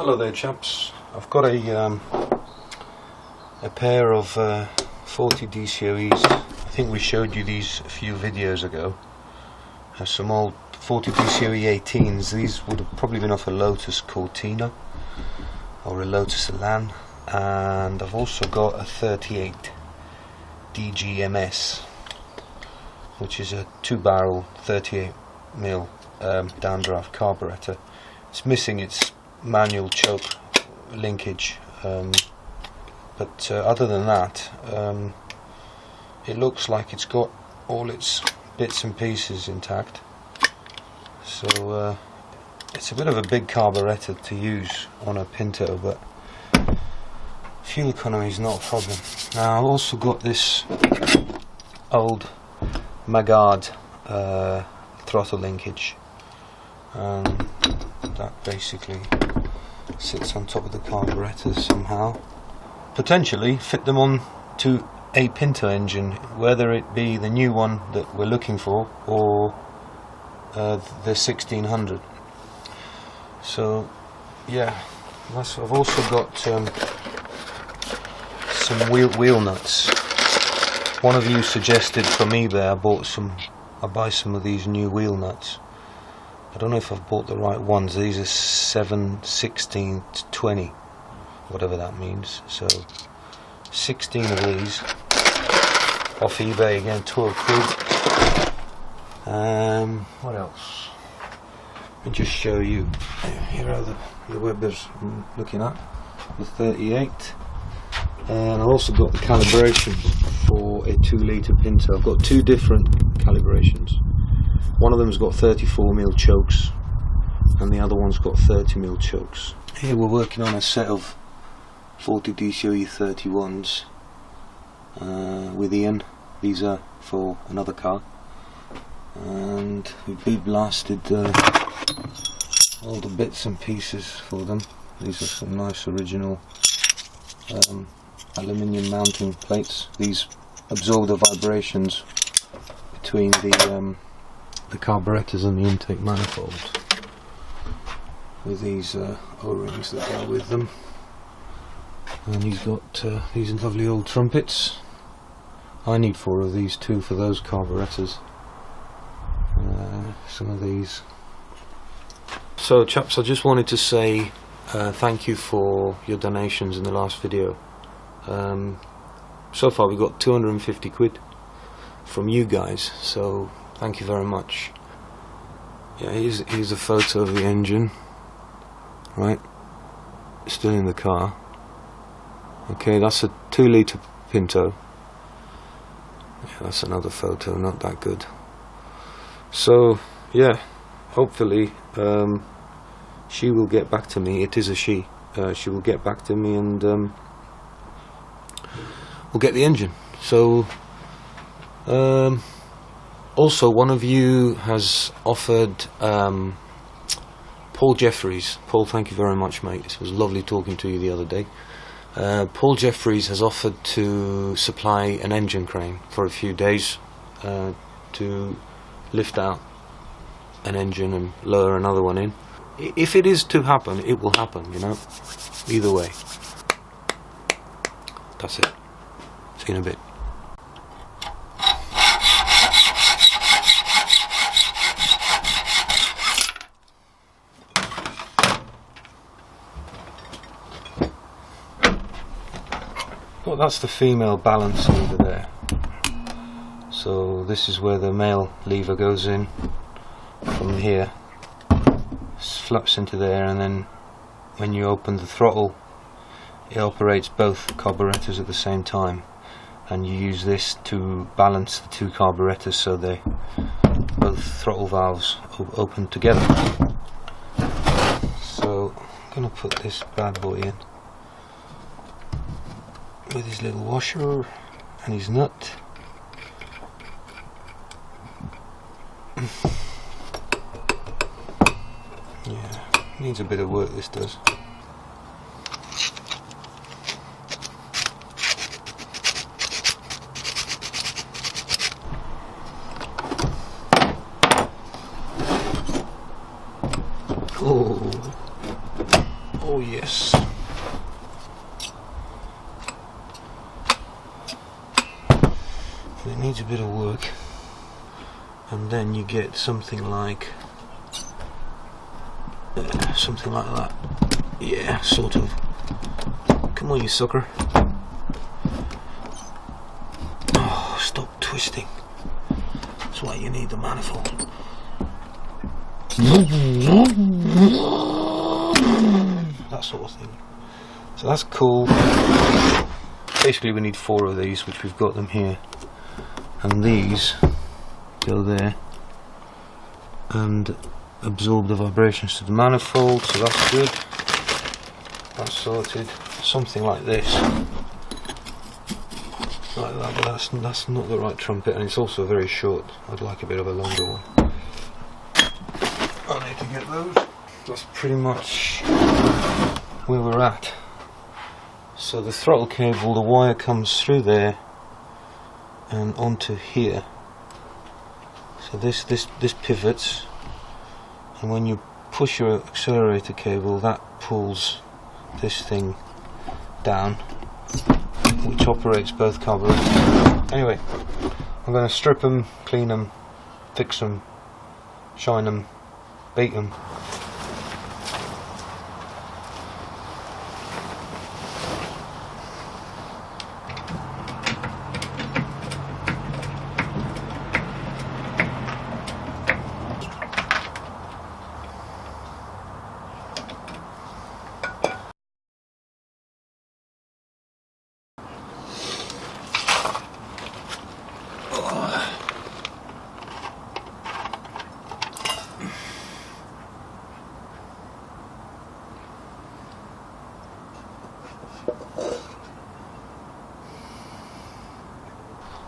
Hello there chaps, I've got a pair of 40 DCOEs. I think we showed you these a few videos ago. Some old 40 DCOE 18s. These would have probably been off a Lotus Cortina or a Lotus Elan, and I've also got a 38 DGMS, which is a 2-barrel 38mm downdraft carburetor. It's missing its manual choke linkage, but other than that, it looks like it's got all its bits and pieces intact. So it's a bit of a big carburetor to use on a Pinto, but fuel economy is not a problem. Now I've also got this old Magard throttle linkage, and that basically sits on top of the carburetors somehow. Potentially fit them on to a Pinto engine, whether it be the new one that we're looking for or the 1600. So yeah, I've also got some wheel nuts. One of you suggested from eBay I buy some of these new wheel nuts. I don't know if I've bought the right ones. These are 7/16/20, whatever that means. So 16 of these off eBay again, 12 quid. What else? Let me just show you. Here are the Webbers I'm looking at, the 38. And I've also got the calibration for a 2-litre Pinto. I've got two different calibrations. One of them's got 34mm chokes and the other one's got 30mm chokes. Here we're working on a set of 40 DCOE 31s with Ian. These are for another car, and we've blasted all the bits and pieces for them. These are some nice original aluminium mounting plates. These absorb the vibrations between the carburetors and the intake manifolds with these O-rings that go with them. And he's got these lovely old trumpets. I need 4 of these too for those carburetors. Some of these. So chaps, I just wanted to say thank you for your donations in the last video. So far we got 250 quid from you guys, so thank you very much. Yeah, here's a photo of the engine, right, still in the car. Okay, that's a 2-litre Pinto. Yeah, that's another photo, not that good. So yeah, hopefully she will get back to me. It is a she. She will get back to me, and we'll get the engine. So also, one of you has offered Paul Jeffries. Paul, thank you very much, mate. It was lovely talking to you the other day. Paul Jeffries has offered to supply an engine crane for a few days to lift out an engine and lower another one in. If it is to happen, it will happen, you know. Either way. That's it. See you in a bit. Well, that's the female balance lever there. So this is where the male lever goes in from here, flaps into there, and then when you open the throttle, it operates both carburetors at the same time, and you use this to balance the two carburetors so they both throttle valves open together. So I'm going to put this bad boy in with his little washer and his nut. Yeah, needs a bit of work, this does. Oh yeah. yes. It needs a bit of work, and then you get something like that. Yeah, sort of. Come on, you sucker. Oh, stop twisting. That's why you need the manifold. That sort of thing. So that's cool. Basically we need 4 of these, which we've got them here. And these go there and absorb the vibrations to the manifold, so that's good. That's sorted. Something like this. Like that, but that's not the right trumpet, and it's also very short. I'd like a bit of a longer one. I need to get those. That's pretty much where we're at. So the throttle cable, the wire comes through there and onto here. So this pivots, and when you push your accelerator cable, that pulls this thing down, which operates both carburetors. Anyway, I'm going to strip them, clean them, fix them, shine them, beat them.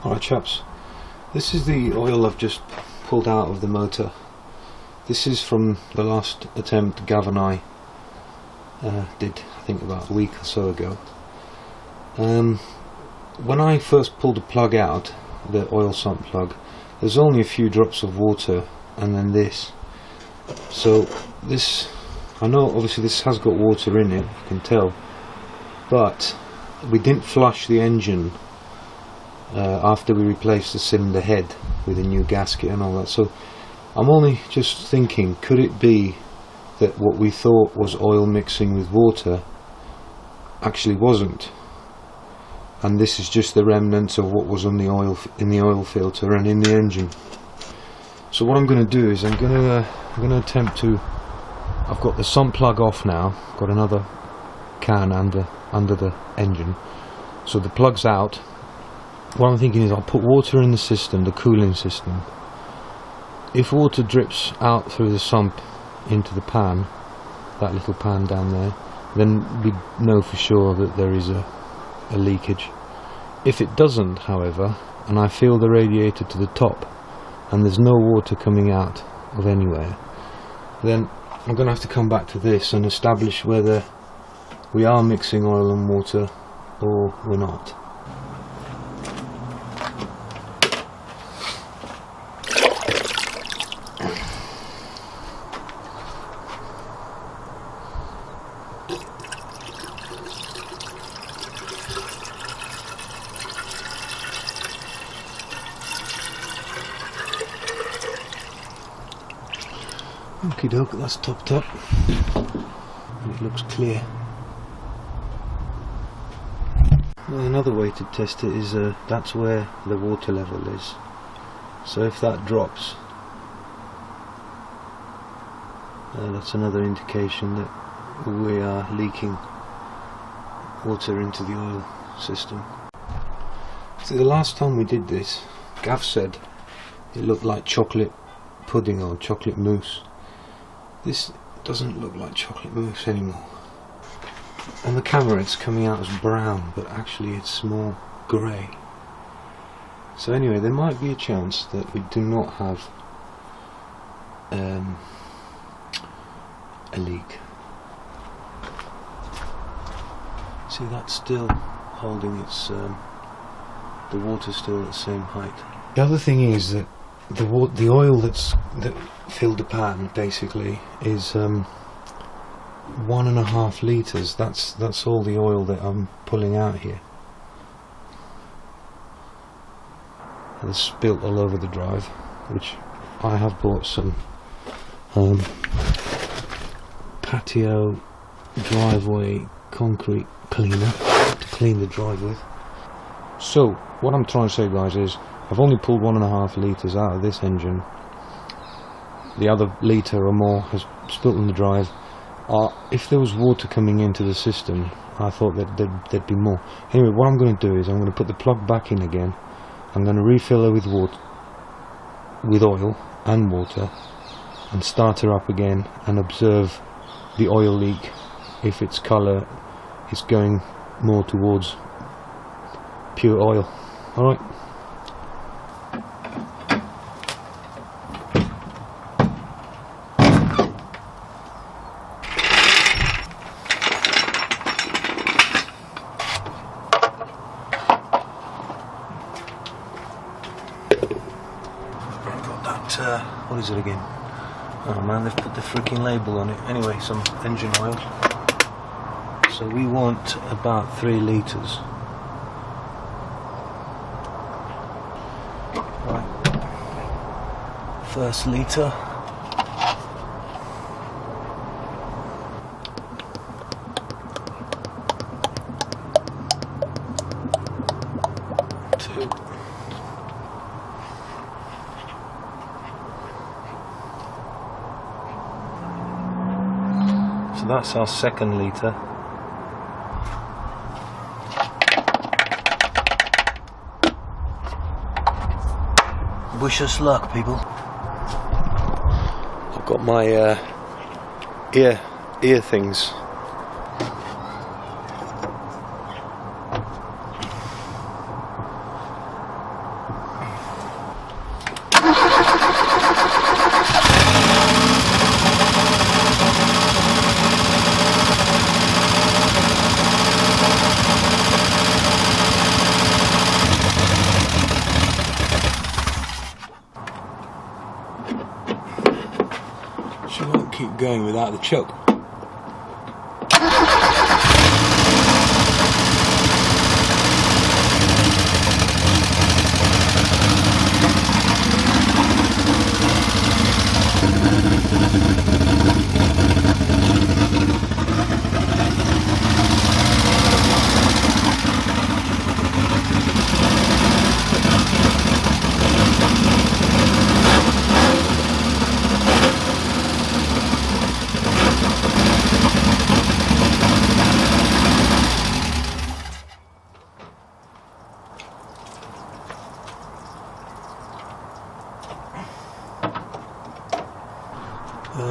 Alright chaps, this is the oil I've just pulled out of the motor. This is from the last attempt Gav and I did, I think about a week or so ago. When I first pulled the plug out, the oil sump plug, there's only a few drops of water and then this. So this, I know obviously this has got water in it, you can tell, but we didn't flush the engine after we replaced the cylinder head with a new gasket and all that. So I'm only just thinking, could it be that what we thought was oil mixing with water actually wasn't, and this is just the remnants of what was on the oil in the oil filter and in the engine? So what I'm going to do is I'm going to attempt to, I've got the sump plug off now, got another can under the engine, so the plug's out. What I'm thinking is I'll put water in the system, the cooling system. If water drips out through the sump into the pan, that little pan down there, then we know for sure that there is a leakage. If it doesn't, however, and I feel the radiator to the top and there's no water coming out of anywhere, then I'm going to have to come back to this and establish whether we are mixing oil and water or we're not. Okie doke, that's topped up and it looks clear. Well, another way to test it is that's where the water level is. So if that drops, that's another indication that we are leaking water into the oil system. So the last time we did this, Gav said it looked like chocolate pudding or chocolate mousse. This doesn't look like chocolate mousse anymore. On the camera it's coming out as brown, but actually it's more grey. So anyway, there might be a chance that we do not have a leak. See, that's still holding its, the water's still at the same height. The other thing is that the oil that filled the pan basically is 1.5 litres. That's all the oil that I'm pulling out here. It's spilt all over the drive, which I have bought some patio driveway concrete cleaner to clean the drive with. So what I'm trying to say, guys, is I've only pulled 1.5 litres out of this engine. The other litre or more has spilt in the drive. If there was water coming into the system, I thought that there'd be more. Anyway, what I'm going to do is I'm going to put the plug back in again. I'm going to refill her with oil and water, and start her up again and observe the oil leak. If its colour is going more towards pure oil. Alright. What is it again? Oh man, they've put the freaking label on it. Anyway, some engine oil. So we want about 3 litres. Right. First litre. So that's our second litre. Wish us luck, people. I've got my ear things. She won't keep going without the choke.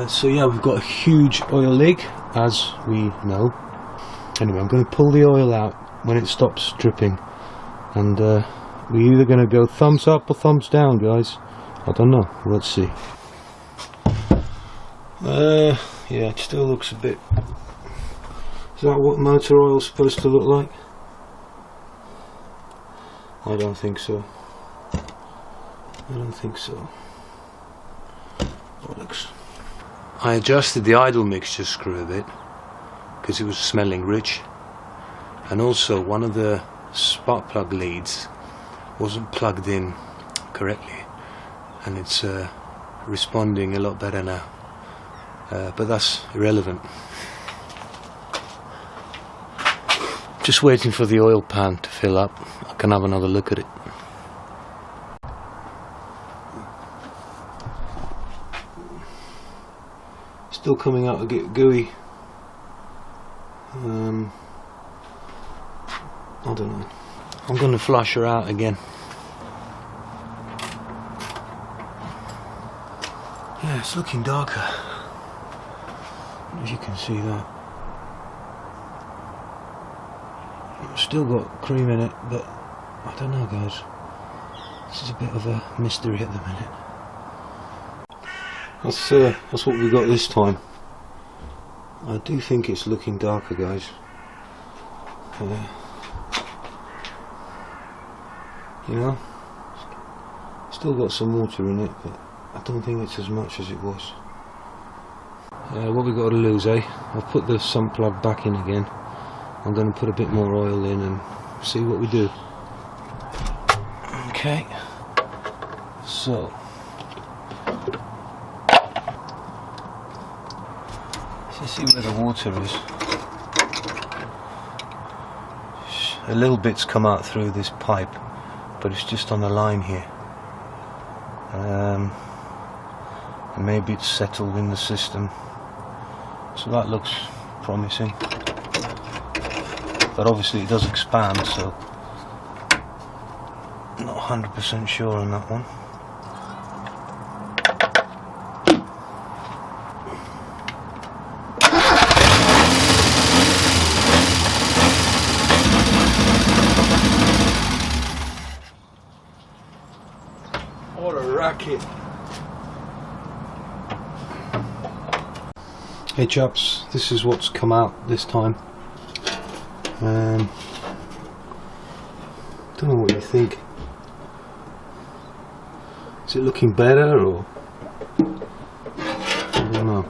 So yeah, we've got a huge oil leak, as we know. Anyway, I'm going to pull the oil out when it stops dripping, and we're either going to go thumbs up or thumbs down, guys. I don't know. Let's see. Yeah, it still looks a bit... Is that what motor oil is supposed to look like? I don't think so. I don't think so. Bollocks. I adjusted the idle mixture screw a bit because it was smelling rich, and also one of the spark plug leads wasn't plugged in correctly, and it's responding a lot better now, but that's irrelevant. Just waiting for the oil pan to fill up. I can have another look at it. Still coming out a bit gooey. I don't know. I'm going to flush her out again. Yeah, it's looking darker, as you can see that. It's still got cream in it, but I don't know, guys. This is a bit of a mystery at the minute. That's what we got this time. I do think it's looking darker, guys. You know, still got some water in it, but I don't think it's as much as it was. What we got to lose, eh? I'll put the sump plug back in again. I'm going to put a bit more oil in and see what we do. Okay, so let's see where the water is. A little bit's come out through this pipe, but it's just on the line here. And maybe it's settled in the system, so that looks promising. But obviously it does expand, so not 100% sure on that one. What a racket! Hey chaps, this is what's come out this time. Don't know what you think. Is it looking better, or I don't know.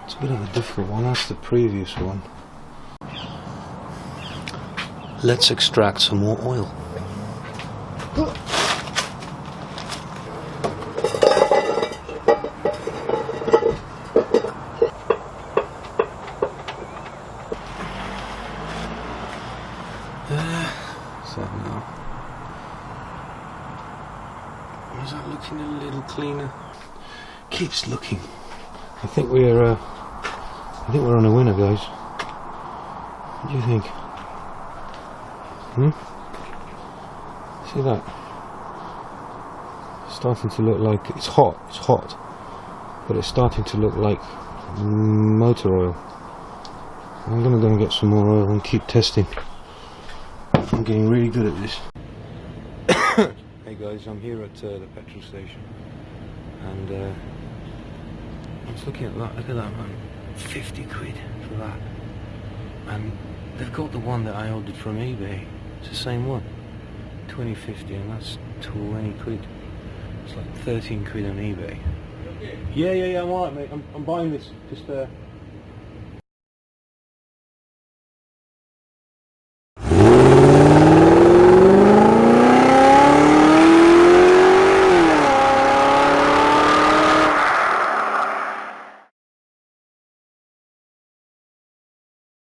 It's a bit of a difficult one. That's the previous one. Let's extract some more oil. So now, is that looking a little cleaner? Keeps looking. I think we're on a winner, guys. What do you think? See that? It's starting to look like it's hot. It's hot, but it's starting to look like motor oil. I'm gonna go and get some more oil and keep testing. I'm getting really good at this. Hey guys, I'm here at the petrol station, and I was looking at that. Look at that, man. 50 quid for that. And they've got the one that I ordered from eBay. It's the same one. 2050, and that's 20 quid. It's like 13 quid on eBay. Yeah, I'm alright, mate. I'm buying this. Just